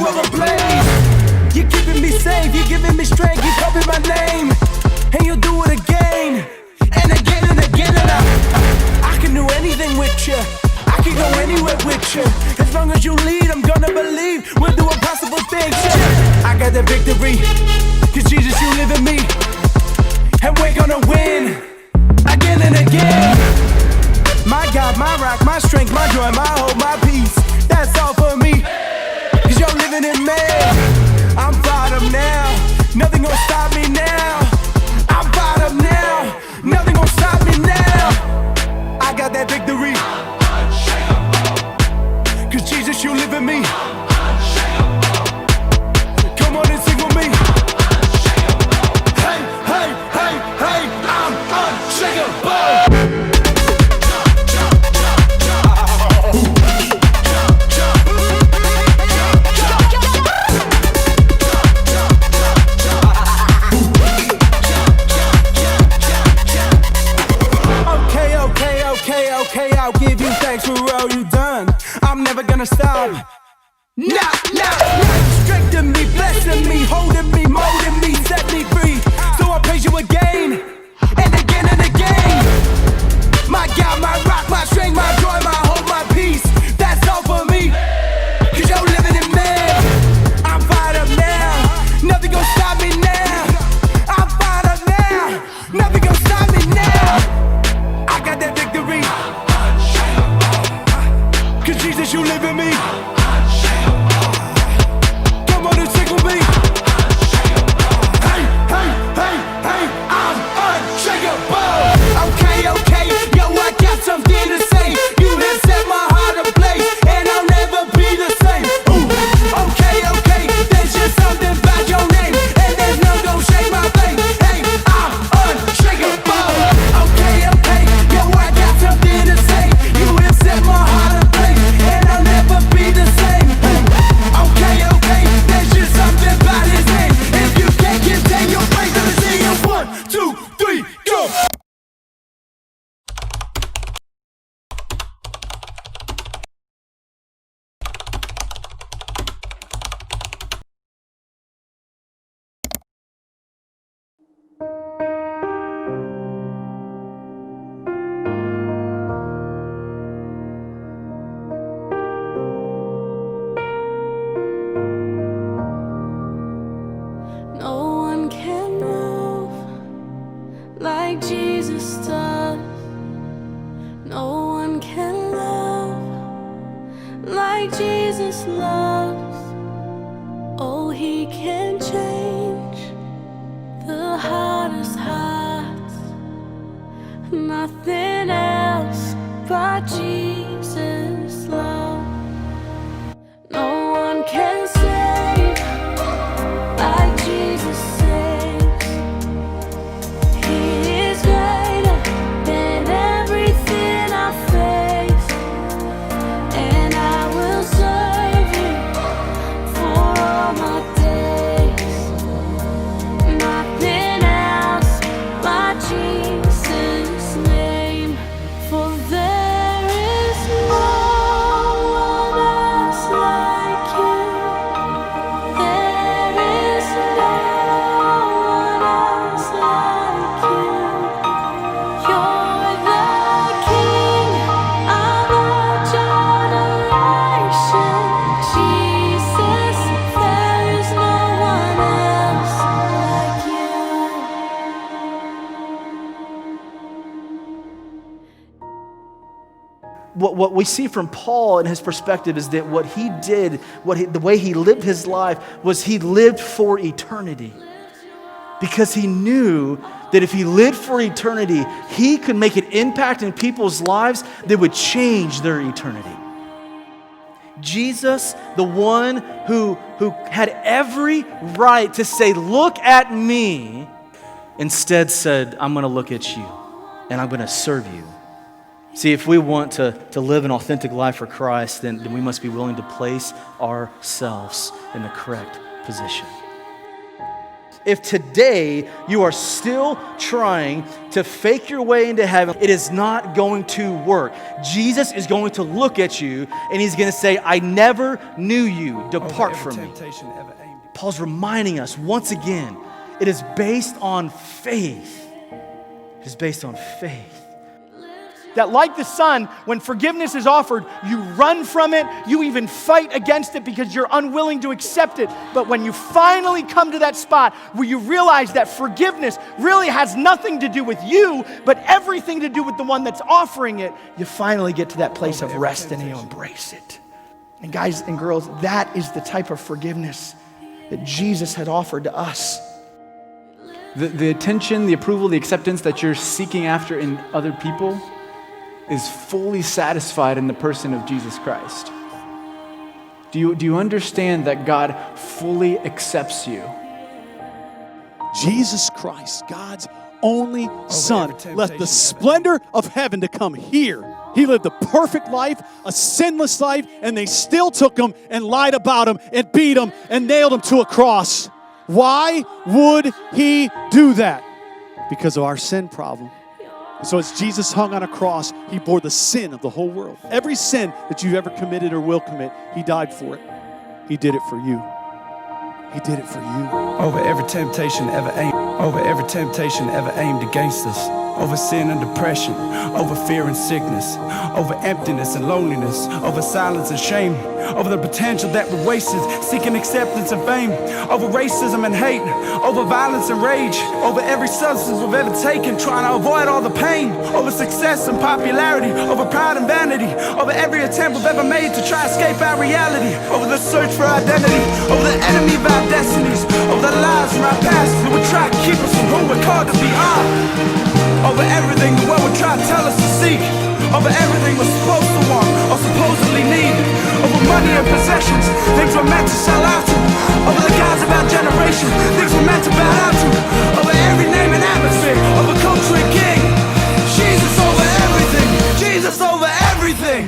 you ever played. You're keeping me safe, you're giving me strength, you're calling my name, and you'll do it again, and again and again. And I can do anything with you, I can go anywhere with you. As long as you lead, I'm gonna believe we'll do impossible things. I got the victory, cause Jesus, you live in me, and we're gonna win again and again. My God, my rock, my strength, my joy, my hope, my peace, that's all for me, cause you're living in me. I'm fired up now, nothing gonna stop me now. I'm fired up now, nothing gonna stop me now. I got that victory, cause Jesus, you live in me. Come on and sing with me. Hey, hey, hey, hey, I'm unshakable. Okay, I'll give you thanks for all you done. I'm never gonna stop. Nah, strengthening me, blessing me, holding me, molding me, set me free. So I praise you again, and again and again. My God, my rock, my strength, my joy, my hope, my peace, that's all for me, cause you're living in me. I'm fired up now, nothing gonna stop me now. I'm fired up now, nothing gonna stop me now. I got that victory, cause Jesus, you live in me. Come on and sing with me. Hey, hey, hey, hey, I'm unshakable. Okay, yo, I got something to say. You have set my heart ablaze, and I'll never be the same. Ooh. Okay, there's just something about your name, and there's none gonna shake my faith. Hey, I'm unshakable. Okay, yo, I got something to say. You have set my heart ablaze, and I'll never be the same. Hey, okay, there's just something about his name. If you can't contain your praise, let me see you. 1, 2, 3, go. No one can move like Jesus does. No one can love like Jesus loves. Oh, he can change the hardest hearts. Nothing else but Jesus' love. No one can save like Jesus saves. He is greater than everything I face, and I will serve you for all my days. Nothing else but Jesus' name, for there is no one else like you. There is no one else like you. You're the King of all generation. Jesus, there is no one else like you. What we see from Paul and his perspective is that what he did, the way he lived his life, was he lived for eternity. Because he knew that if he lived for eternity, he could make an impact in people's lives that would change their eternity. Jesus, the one who had every right to say, "Look at me," instead said, "I'm going to look at you and I'm going to serve you." See, if we want to live an authentic life for Christ, then we must be willing to place ourselves in the correct position. If today you are still trying to fake your way into heaven, it is not going to work. Jesus is going to look at you and he's going to say, I never knew you. Depart from me. Paul's reminding us once again, it is based on faith. It is based on faith. That like the son, when forgiveness is offered, you run from it, you even fight against it because you're unwilling to accept it. But when you finally come to that spot where you realize that forgiveness really has nothing to do with you, but everything to do with the one that's offering it, you finally get to that place of rest and you embrace it. And guys and girls, that is the type of forgiveness that Jesus had offered to us. The attention, the approval, the acceptance that you're seeking after in other people is fully satisfied in the person of Jesus Christ. Do you understand that God fully accepts you? Jesus Christ, God's only Son, left the splendor of heaven to come here. He lived a perfect life, a sinless life, and they still took him and lied about him and beat him and nailed him to a cross. Why would he do that? Because of our sin problem. So as Jesus hung on a cross, he bore the sin of the whole world. Every sin that you've ever committed or will commit, he died for it. He did it for you. He did it for you. Over every temptation ever aimed against us. Over sin and depression, over fear and sickness, over emptiness and loneliness, over silence and shame, over the potential that we wasted, seeking acceptance and fame, over racism and hate, over violence and rage, over every substance we've ever taken, trying to avoid all the pain, over success and popularity, over pride and vanity, over every attempt we've ever made to try to escape our reality, over the search for identity, over the enemy of our destinies, over the lies from our past that would try to keep us from who we're called to be on. Over everything the world would try to tell us to seek. Over everything we're supposed to want or supposedly need. Over money and possessions, things we're meant to sell out to. Over the gods of our generation, things we're meant to bow down to. Over every name and atmosphere, over culture and king. Jesus over everything, Jesus over everything.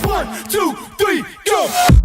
One, two, three, go!